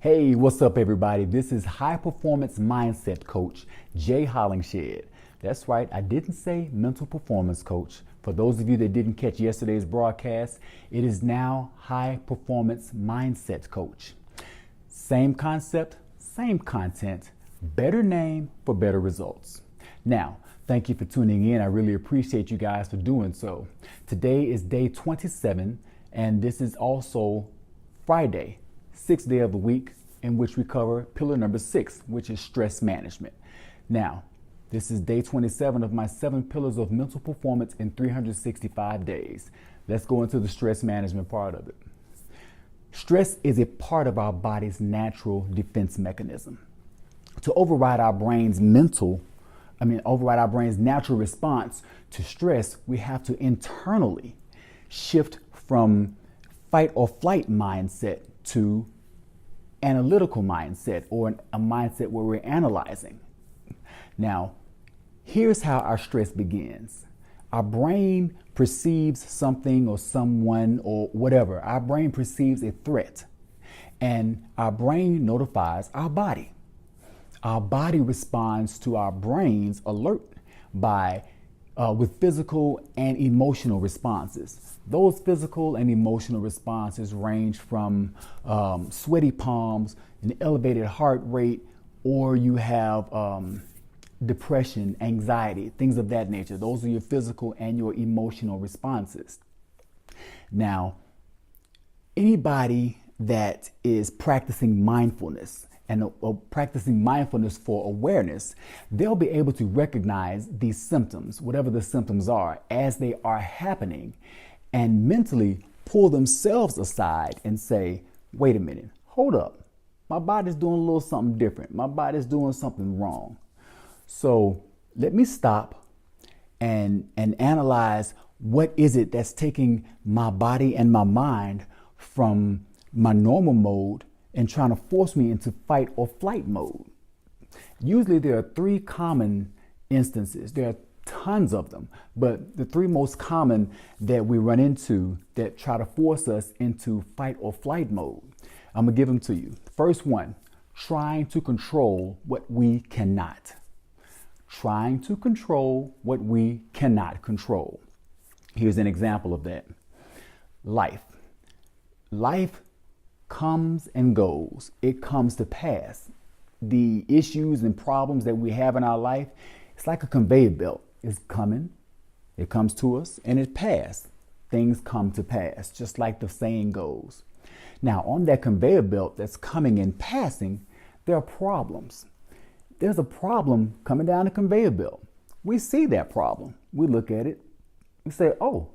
Hey, what's up, everybody? This is High Performance Mindset Coach Jay Hollingshed. That's right, I didn't say mental performance coach. For those of you that didn't catch yesterday's broadcast, it is now High Performance Mindset Coach. Same concept, same content, better name for better results. Now, thank you for tuning in. I really appreciate you guys for doing so. Today is day 27, and this is also Friday, sixth day of the week, in which we cover pillar number 6, which is stress management. Now, this is day 27 of my 7 pillars of mental performance in 365 days. Let's go into the stress management part of it. Stress is a part of our body's natural defense mechanism. To override our brain's natural response to stress, we have to internally shift from fight or flight mindset to analytical mindset, or a mindset where we're analyzing. Now, here's how our stress begins. Our brain perceives something or someone or whatever. Our brain perceives a threat, and our brain notifies our body. Our body responds to our brain's alert with physical and emotional responses. Those physical and emotional responses range from sweaty palms, an elevated heart rate, or you have depression, anxiety, things of that nature. Those are your physical and your emotional responses. Now, anybody that is practicing mindfulness and practicing mindfulness for awareness, they'll be able to recognize these symptoms, whatever the symptoms are, as they are happening, and mentally pull themselves aside and say, wait a minute, hold up. My body's doing a little something different. My body's doing something wrong. So let me stop and analyze what is it that's taking my body and my mind from my normal mode and trying to force me into fight or flight mode. Usually there are 3 common instances. There are tons of them, but the 3 most common that we run into that try to force us into fight or flight mode. I'm gonna give them to you. First one, trying to control what we cannot. Trying to control what we cannot control. Here's an example of that. Life comes and goes. It comes to pass. The issues and problems that we have in our life, it's like a conveyor belt. It's coming, it comes to us, and it passes. Things come to pass, just like the saying goes. Now, on that conveyor belt that's coming and passing, there are problems. There's a problem coming down the conveyor belt. We see that problem. We look at it. We say, oh,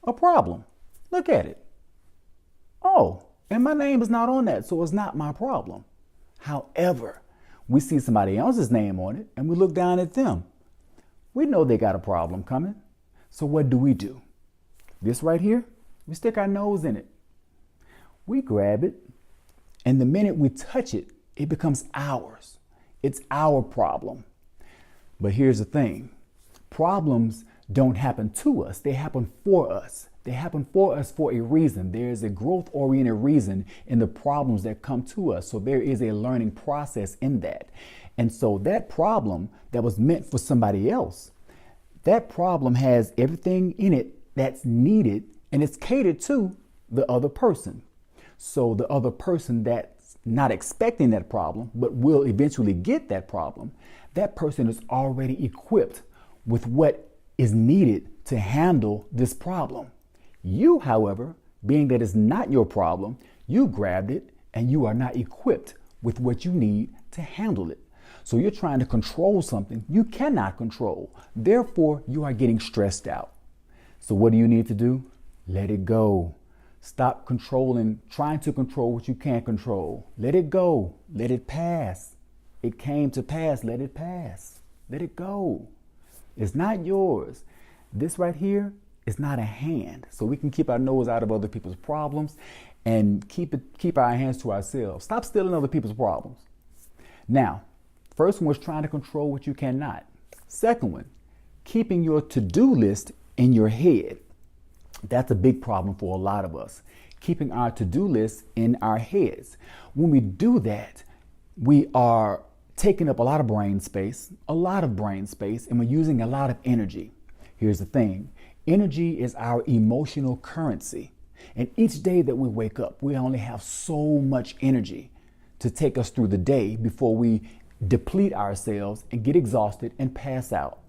a problem. Look at it. Oh, and my name is not on that, so it's not my problem. However, we see somebody else's name on it and we look down at them. We know they got a problem coming. So what do? This right here, we stick our nose in it. We grab it, and the minute we touch it, it becomes ours. It's our problem. But here's the thing. Problems don't happen to us. They happen for us. They happen for us for a reason. There is a growth-oriented reason in the problems that come to us. So there is a learning process in that. And so that problem that was meant for somebody else, that problem has everything in it that's needed, and it's catered to the other person. So the other person that's not expecting that problem, but will eventually get that problem, that person is already equipped with what is needed to handle this problem. You, however, being that it's not your problem, you grabbed it and you are not equipped with what you need to handle it. So you're trying to control something you cannot control. Therefore, you are getting stressed out. So what do you need to do? Let it go. Stop trying to control what you can't control. Let it go. Let it pass. It came to pass. Let it pass. Let it go. It's not yours. This right here is not a hand. So we can keep our nose out of other people's problems and keep our hands to ourselves. Stop stealing other people's problems. Now, first one was trying to control what you cannot. Second one, keeping your to-do list in your head. That's a big problem for a lot of us. keeping our to-do list in our heads. When we do that, we are taking up a lot of brain space, and we're using a lot of energy. Here's the thing. Energy is our emotional currency. And each day that we wake up, we only have so much energy to take us through the day before we deplete ourselves and get exhausted and pass out.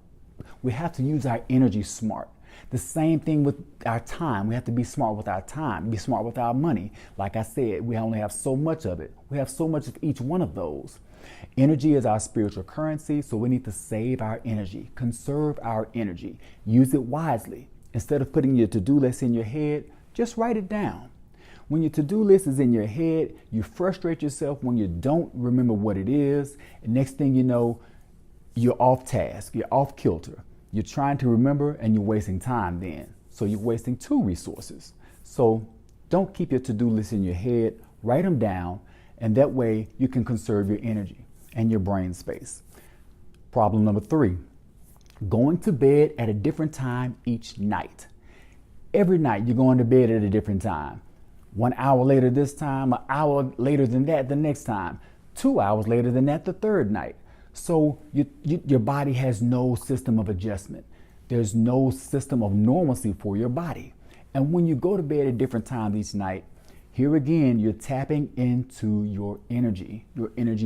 We have to use our energy smart. The same thing with our time. We have to be smart with our time, be smart with our money. Like I said, we only have so much of it. We have so much of each one of those. Energy is our spiritual currency, so we need to save our energy, conserve our energy, use it wisely. Instead of putting your to-do list in your head, just write it down. When your to-do list is in your head, you frustrate yourself when you don't remember what it is. And next thing you know, you're off task, you're off kilter. You're trying to remember and you're wasting time then. So you're wasting two resources. So don't keep your to-do list in your head, write them down, and that way you can conserve your energy and your brain space. Problem number 3, going to bed at a different time each night. Every night you're going to bed at a different time. 1 hour later this time, 1 hour later than that the next time, 2 hours later than that the third night. So your body has no system of adjustment. There's no system of normalcy for your body. And when you go to bed at different times each night, here again, you're tapping into your energy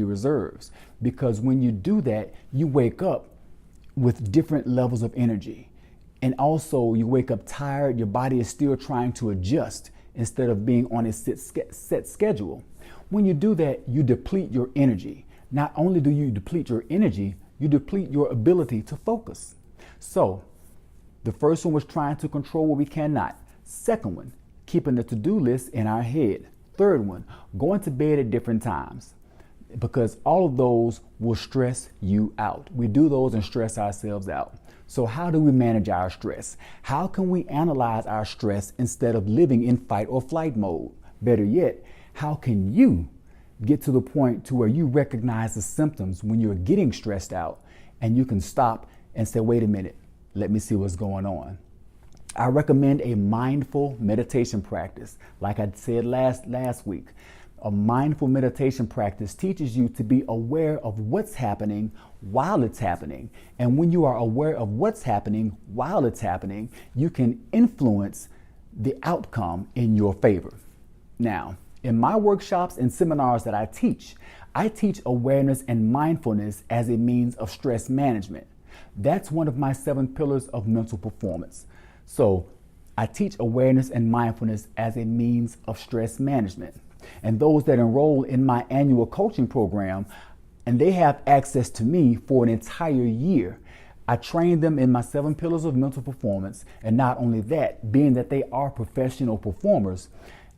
reserves. Because when you do that, you wake up with different levels of energy. And also you wake up tired, your body is still trying to adjust instead of being on a set schedule. When you do that, you deplete your energy. Not only do you deplete your energy, you deplete your ability to focus. So the first one was trying to control what we cannot. Second one, keeping the to-do list in our head. Third one, going to bed at different times, because all of those will stress you out. We do those and stress ourselves out. So how do we manage our stress? How can we analyze our stress instead of living in fight or flight mode? Better yet, how can you get to the point to where you recognize the symptoms when you're getting stressed out and you can stop and say, wait a minute, let me see what's going on. I recommend a mindful meditation practice. Like I said last week, a mindful meditation practice teaches you to be aware of what's happening while it's happening. And when you are aware of what's happening while it's happening, you can influence the outcome in your favor. Now, in my workshops and seminars that I teach awareness and mindfulness as a means of stress management. That's one of my 7 pillars of mental performance. So I teach awareness and mindfulness as a means of stress management. And those that enroll in my annual coaching program, and they have access to me for an entire year, I train them in my 7 pillars of mental performance. And not only that, being that they are professional performers,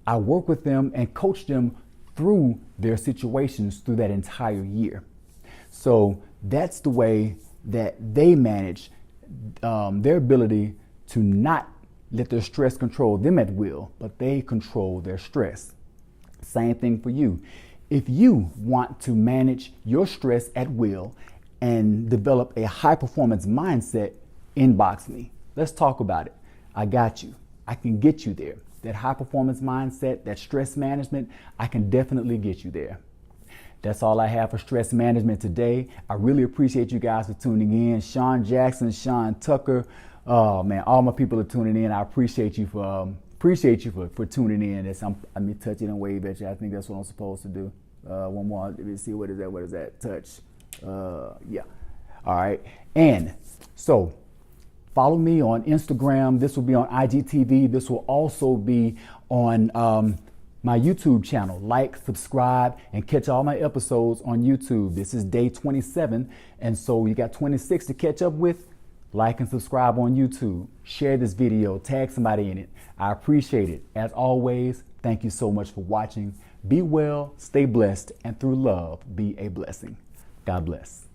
I work with them and coach them through their situations through that entire year. So that's the way that they manage their ability to not let their stress control them at will, but they control their stress. Same thing for you. If you want to manage your stress at will and develop a high performance mindset, inbox me. Let's talk about it. I got you. I can get you there. That high performance mindset, that stress management, I can definitely get you there. That's all I have for stress management today. I really appreciate you guys for tuning in. Sean Jackson, Sean Tucker, oh man, all my people are tuning in. I appreciate you for tuning in. Let me touch it and wave at you. I think that's what I'm supposed to do. One more. Let me see. What is that? What is that? Touch. Yeah. All right. And so follow me on Instagram. This will be on IGTV. This will also be on my YouTube channel. Like, subscribe, and catch all my episodes on YouTube. This is day 27. And so you got 26 to catch up with. Like and subscribe on YouTube. Share this video. Tag somebody in it. I appreciate it. As always, thank you so much for watching. Be well, stay blessed, and through love, be a blessing. God bless.